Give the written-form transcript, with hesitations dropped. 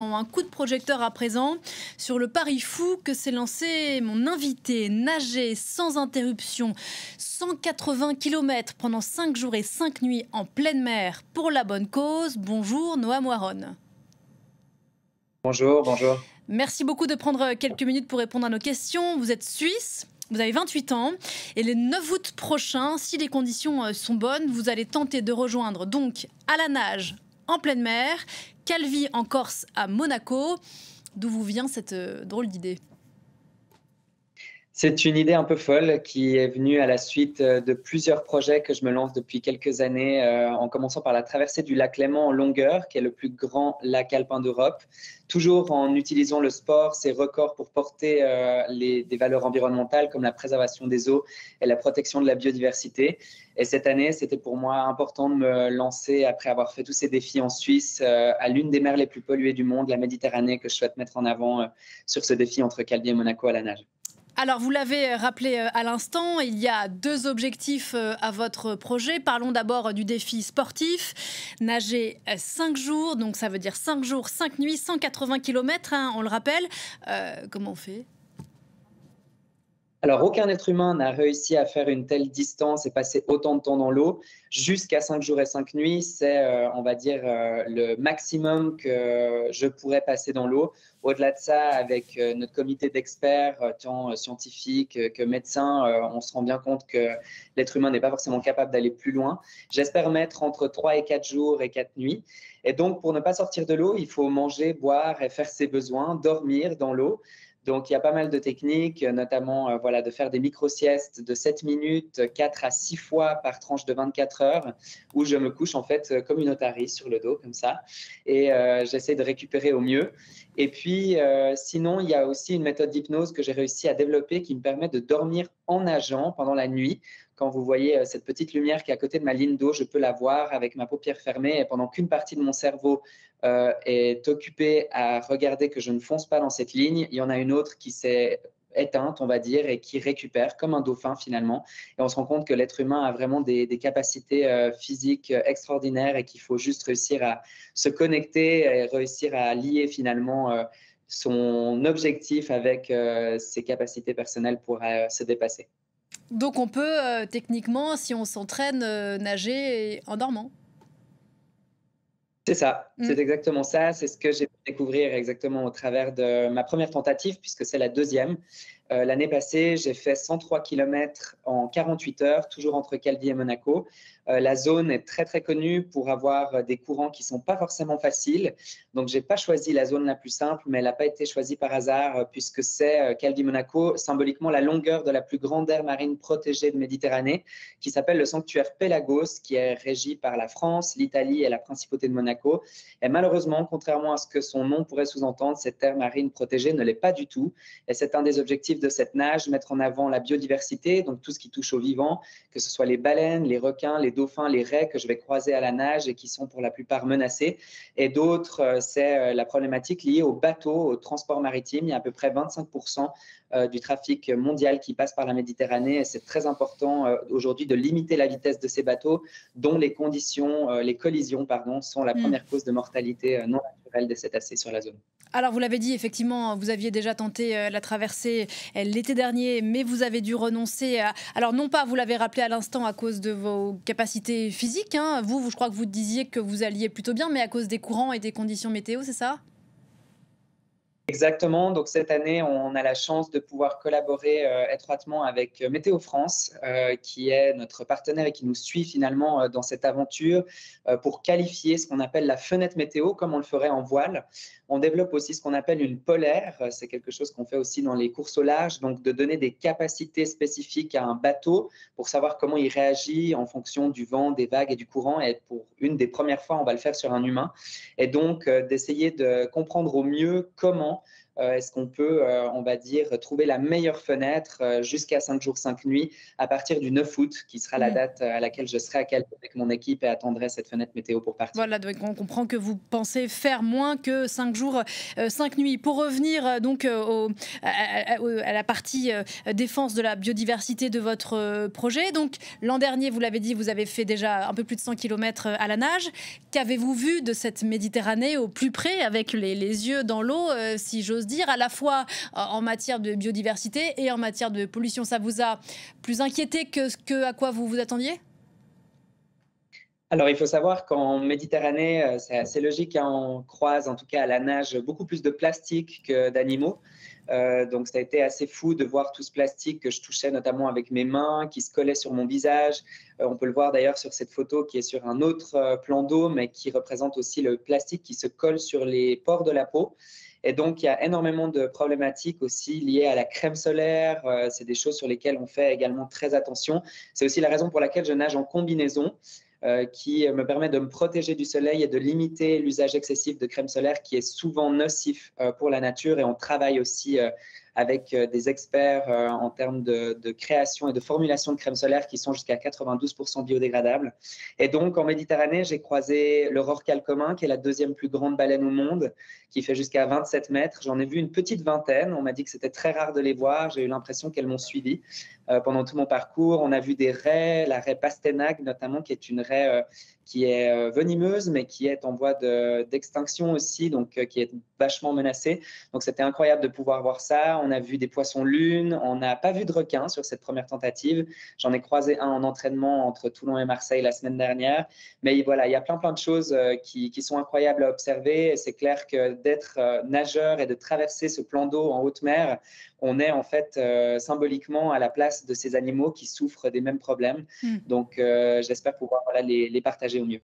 Un coup de projecteur à présent sur le pari fou que s'est lancé mon invité. Nager sans interruption 180 km pendant 5 jours et 5 nuits en pleine mer pour la bonne cause. Bonjour Noam Waron. Bonjour, bonjour. Merci beaucoup de prendre quelques minutes pour répondre à nos questions. Vous êtes suisse, vous avez 28 ans et le 9 août prochain, si les conditions sont bonnes, vous allez tenter de rejoindre donc à la nage en pleine mer, Calvi en Corse à Monaco. D'où vous vient cette drôle d'idée? C'est une idée un peu folle qui est venue à la suite de plusieurs projets que je me lance depuis quelques années, en commençant par la traversée du lac Léman en longueur, qui est le plus grand lac alpin d'Europe, toujours en utilisant le sport, ses records pour porter des valeurs environnementales comme la préservation des eaux et la protection de la biodiversité. Et cette année, c'était pour moi important de me lancer, après avoir fait tous ces défis en Suisse, à l'une des mers les plus polluées du monde, la Méditerranée, que je souhaite mettre en avant sur ce défi entre Calvi et Monaco à la nage. Alors, vous l'avez rappelé à l'instant, il y a deux objectifs à votre projet. Parlons d'abord du défi sportif. Nager 5 jours, donc ça veut dire 5 jours, 5 nuits, 180 km, hein, on le rappelle. Comment on fait ? Alors, aucun être humain n'a réussi à faire une telle distance et passer autant de temps dans l'eau. Jusqu'à 5 jours et 5 nuits, c'est, on va dire, le maximum que je pourrais passer dans l'eau. Au-delà de ça, avec notre comité d'experts, tant scientifiques que médecins, on se rend bien compte que l'être humain n'est pas forcément capable d'aller plus loin. J'espère mettre entre 3 et 4 jours et 4 nuits. Et donc, pour ne pas sortir de l'eau, il faut manger, boire et faire ses besoins, dormir dans l'eau. Donc, il y a pas mal de techniques, notamment voilà, de faire des micro-siestes de 7 minutes, 4 à 6 fois par tranche de 24 heures, où je me couche en fait comme une otarie sur le dos, comme ça, et j'essaie de récupérer au mieux. Et puis, sinon, il y a aussi une méthode d'hypnose que j'ai réussi à développer qui me permet de dormir en nageant pendant la nuit. Quand vous voyez cette petite lumière qui est à côté de ma ligne d'eau, je peux la voir avec ma paupière fermée, et pendant qu'une partie de mon cerveau est occupée à regarder que je ne fonce pas dans cette ligne, il y en a une autre qui s'est éteinte, on va dire, et qui récupère comme un dauphin finalement. Et on se rend compte que l'être humain a vraiment des capacités physiques extraordinaires et qu'il faut juste réussir à se connecter et réussir à lier finalement son objectif avec ses capacités personnelles pour se dépasser. Donc on peut techniquement, si on s'entraîne, nager en dormant. C'est ça, c'est Mm. exactement ça. C'est ce que j'ai pu découvrir exactement au travers de ma première tentative, puisque c'est la deuxième. L'année passée, j'ai fait 103 km en 48 heures, toujours entre Calvi et Monaco. La zone est très, très connue pour avoir des courants qui ne sont pas forcément faciles. Donc, je n'ai pas choisi la zone la plus simple, mais elle n'a pas été choisie par hasard, puisque c'est Calvi-Monaco, symboliquement la longueur de la plus grande aire marine protégée de Méditerranée, qui s'appelle le sanctuaire Pelagos, qui est régi par la France, l'Italie et la principauté de Monaco. Et malheureusement, contrairement à ce que son nom pourrait sous-entendre, cette aire marine protégée ne l'est pas du tout. Et c'est un des objectifs de cette nage, mettre en avant la biodiversité, donc tout ce qui touche aux vivants, que ce soit les baleines, les requins, les dauphins, les raies que je vais croiser à la nage et qui sont pour la plupart menacés. Et d'autres, c'est la problématique liée aux bateaux, au transport maritime. Il y a à peu près 25% du trafic mondial qui passe par la Méditerranée. Et c'est très important aujourd'hui de limiter la vitesse de ces bateaux, dont les collisions, pardon, sont la Mm. première cause de mortalité non naturelle des cétacés sur la zone. Alors, vous l'avez dit, effectivement, vous aviez déjà tenté la traversée l'été dernier, mais vous avez dû renoncer. Alors, non pas, vous l'avez rappelé à l'instant, à cause de vos capacités physiques, hein. Je crois que vous disiez que vous alliez plutôt bien, mais à cause des courants et des conditions météo, c'est ça? Exactement. Donc cette année, on a la chance de pouvoir collaborer étroitement avec Météo France, qui est notre partenaire et qui nous suit finalement dans cette aventure pour qualifier ce qu'on appelle la fenêtre météo, comme on le ferait en voile. On développe aussi ce qu'on appelle une polaire. C'est quelque chose qu'on fait aussi dans les courses au large, donc de donner des capacités spécifiques à un bateau pour savoir comment il réagit en fonction du vent, des vagues et du courant. Et pour une des premières fois, on va le faire sur un humain. Et donc d'essayer de comprendre au mieux comment est-ce qu'on peut, on va dire, trouver la meilleure fenêtre jusqu'à 5 jours, 5 nuits à partir du 9 août, qui sera la date à laquelle je serai à Calais avec mon équipe et attendrai cette fenêtre météo pour partir. Voilà, donc on comprend que vous pensez faire moins que 5 jours, 5 nuits. Pour revenir donc à la partie défense de la biodiversité de votre projet, donc l'an dernier, vous l'avez dit, vous avez fait déjà un peu plus de 100 km à la nage. Qu'avez-vous vu de cette Méditerranée au plus près, avec les yeux dans l'eau, si j'ose dire, à la fois en matière de biodiversité et en matière de pollution? Ça vous a plus inquiété que ce à quoi vous vous attendiez? Alors, il faut savoir qu'en Méditerranée, c'est assez logique, hein, on croise en tout cas à la nage beaucoup plus de plastique que d'animaux. Donc, ça a été assez fou de voir tout ce plastique que je touchais notamment avec mes mains, qui se collait sur mon visage. On peut le voir d'ailleurs sur cette photo qui est sur un autre plan d'eau, mais qui représente aussi le plastique qui se colle sur les pores de la peau. Et donc, il y a énormément de problématiques aussi liées à la crème solaire. C'est des choses sur lesquelles on fait également très attention. C'est aussi la raison pour laquelle je nage en combinaison. Qui me permet de me protéger du soleil et de limiter l'usage excessif de crème solaire qui est souvent nocif pour la nature. Et on travaille aussi avec des experts en termes de création et de formulation de crème solaire qui sont jusqu'à 92% biodégradables. Et donc, en Méditerranée, j'ai croisé le rorqual commun, qui est la deuxième plus grande baleine au monde, qui fait jusqu'à 27 mètres. J'en ai vu une petite vingtaine. On m'a dit que c'était très rare de les voir. J'ai eu l'impression qu'elles m'ont suivi pendant tout mon parcours. On a vu des raies, la raie Pastenag notamment, qui est une raie qui est venimeuse, mais qui est en voie d'extinction aussi, donc qui est vachement menacée. Donc, c'était incroyable de pouvoir voir ça. On a vu des poissons lunes. On n'a pas vu de requins sur cette première tentative. J'en ai croisé un en entraînement entre Toulon et Marseille la semaine dernière. Mais voilà, il y a plein de choses qui sont incroyables à observer. Et c'est clair que d'être nageur et de traverser ce plan d'eau en haute mer, on est en fait symboliquement à la place de ces animaux qui souffrent des mêmes problèmes. Donc, j'espère pouvoir les partager au mieux.